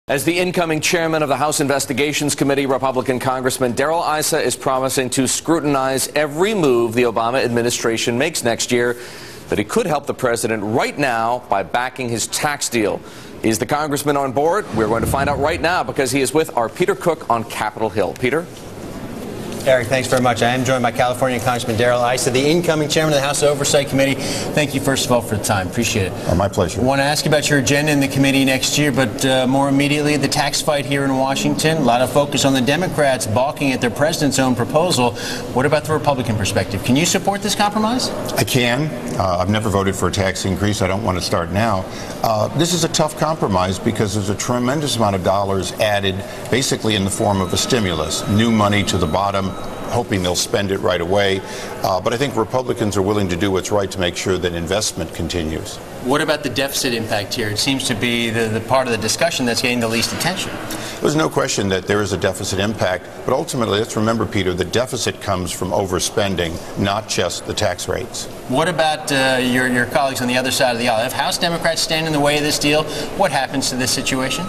As the incoming chairman of the House Investigations Committee, Republican Congressman Darrell Issa is promising to scrutinize every move the Obama administration makes next year. But he could help the president right now by backing his tax deal. Is the congressman on board? We're going to find out right now because he is with our Peter Cook on Capitol Hill. Peter? Eric, thanks very much. I am joined by California Congressman Darrell Issa, the incoming chairman of the House Oversight Committee. Thank you, first of all, for the time. Appreciate it. Oh, my pleasure. I want to ask you about your agenda in the committee next year, but more immediately, the tax fight here in Washington. A lot of focus on the Democrats balking at their president's own proposal. What about the Republican perspective? Can you support this compromise? I can. I've never voted for a tax increase. I don't want to start now. This is a tough compromise because there's a tremendous amount of dollars added basically in the form of a stimulus, new money to the bottom, hoping they'll spend it right away. But I think Republicans are willing to do what's right to make sure that investment continues. What about the deficit impact here? It seems to be the part of the discussion that's getting the least attention. There's no question that there is a deficit impact, but ultimately, let's remember, Peter, the deficit comes from overspending, not just the tax rates. What about your colleagues on the other side of the aisle? If House Democrats stand in the way of this deal, what happens to this situation?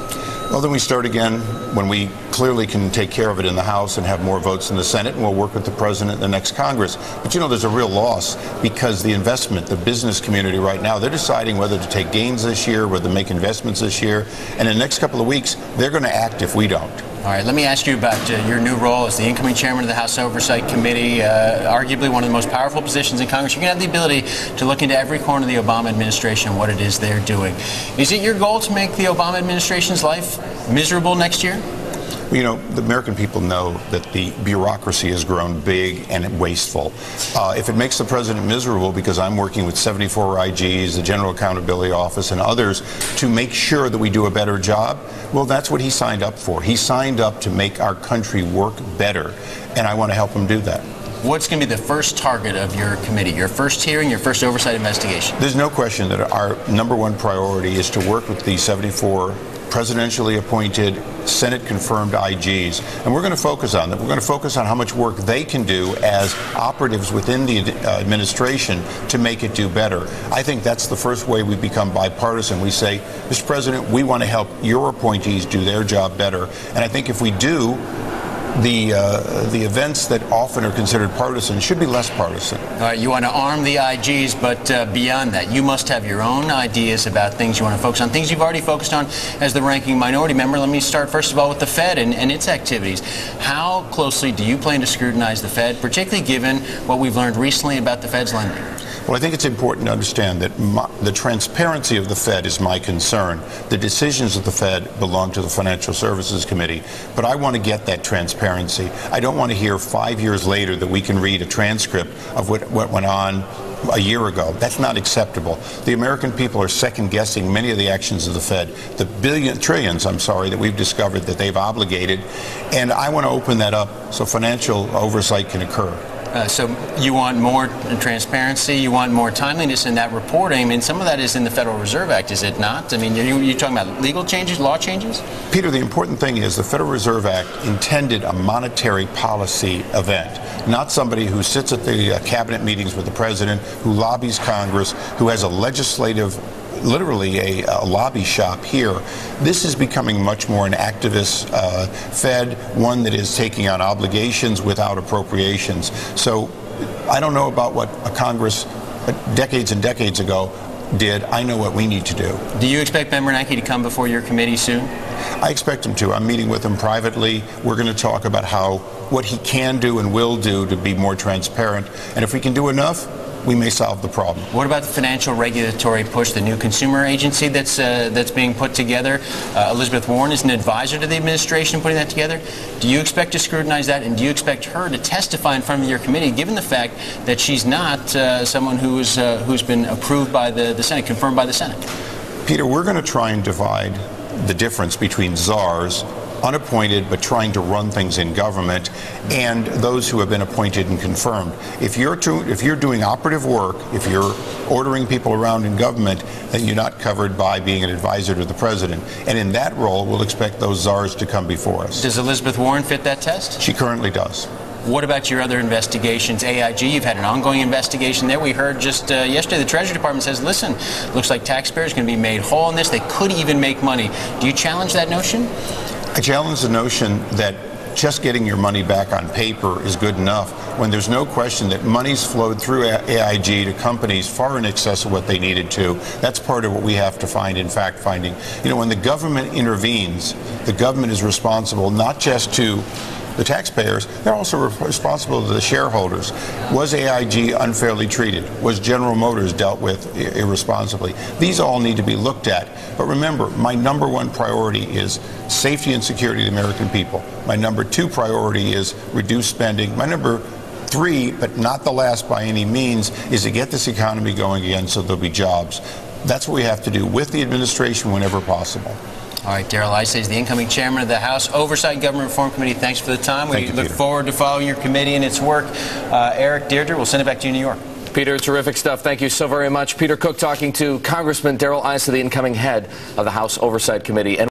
Well, then we start again when we clearly can take care of it in the House and have more votes in the Senate, and we'll work with the president in the next Congress. But you know, there's a real loss because the investment, the business community right now, they're deciding whether to take gains this year, whether to make investments this year, and in the next couple of weeks, they're going to act if we don't. All right, let me ask you about your new role as the incoming chairman of the House Oversight Committee, arguably one of the most powerful positions in Congress. You're going to have the ability to look into every corner of the Obama administration, what it is they're doing. Is it your goal to make the Obama administration's life miserable next year? Well, you know, the American people know that the bureaucracy has grown big and wasteful. If it makes the president miserable because I'm working with 74 IGs, the General Accountability Office, and others to make sure that we do a better job, well, that's what he signed up for. He signed up to make our country work better, and I want to help him do that. What's going to be the first target of your committee, your first hearing, your first oversight investigation? There's no question that our #1 priority is to work with the 74 presidentially appointed, Senate-confirmed IGs. And we're going to focus on that. We're going to focus on how much work they can do as operatives within the administration to make it do better. I think that's the first way we become bipartisan. We say, Mr. President, we want to help your appointees do their job better. And I think if we do, the events that often are considered partisan should be less partisan. All right, you want to arm the IGs, but beyond that, you must have your own ideas about things you want to focus on, things you've already focused on as the ranking minority member. Let me start, first of all, with the Fed and its activities. How closely do you plan to scrutinize the Fed, particularly given what we've learned recently about the Fed's lending? Well, I think it's important to understand that the transparency of the Fed is my concern. The decisions of the Fed belong to the Financial Services Committee, but I want to get that transparency. I don't want to hear 5 years later that we can read a transcript of what went on a year ago. That's not acceptable. The American people are second-guessing many of the actions of the Fed, the trillions, that we've discovered that they've obligated, and I want to open that up so financial oversight can occur. So you want more transparency, you want more timeliness in that reporting. I mean, some of that is in the Federal Reserve Act, is it not? I mean, you're talking about legal changes, law changes? Peter, the important thing is the Federal Reserve Act intended a monetary policy event, not somebody who sits at the cabinet meetings with the president, who lobbies Congress, who has a legislative literally a lobby shop here. This is becoming much more an activist Fed, one that is taking on obligations without appropriations. So I don't know about what a Congress decades and decades ago did. I know what we need to do. Do you expect Ben Bernanke to come before your committee soon? I expect him to. I'm meeting with him privately. We're going to talk about what he can do and will do to be more transparent. And if we can do enough, we may solve the problem. What about the financial regulatory push, the new consumer agency that's being put together? Elizabeth Warren is an advisor to the administration putting that together. Do you expect to scrutinize that, and do you expect her to testify in front of your committee, given the fact that she's not someone who's been approved by the Senate, confirmed by the Senate? Peter, we're going to try and divide the difference between czars, unappointed but trying to run things in government, and those who have been appointed and confirmed. If you're doing operative work, if you're ordering people around in government, then you're not covered by being an advisor to the president. And in that role, we'll expect those czars to come before us. Does Elizabeth Warren fit that test? She currently does. What about your other investigations? AIG, you've had an ongoing investigation there. We heard just yesterday the Treasury Department says, listen, looks like taxpayers are going to be made whole in this. They could even make money. Do you challenge that notion? I challenge the notion that just getting your money back on paper is good enough when there's no question that money's flowed through AIG to companies far in excess of what they needed to. That's part of what we have to find in fact-finding. You know, when the government intervenes, the government is responsible not just to the taxpayers, they're also responsible to the shareholders. Was AIG unfairly treated? Was General Motors dealt with irresponsibly? These all need to be looked at. But remember, my number one priority is safety and security of the American people. My number two priority is reduce spending. My number three, but not the last by any means, is to get this economy going again so there'll be jobs. That's what we have to do with the administration whenever possible. All right, Darrell Issa is the incoming chairman of the House Oversight Government Reform Committee. Thanks for the time. We look forward to following your committee and its work. Eric, Deirdre, we'll send it back to you in New York. Peter, terrific stuff. Thank you so very much. Peter Cook talking to Congressman Darrell Issa, the incoming head of the House Oversight Committee.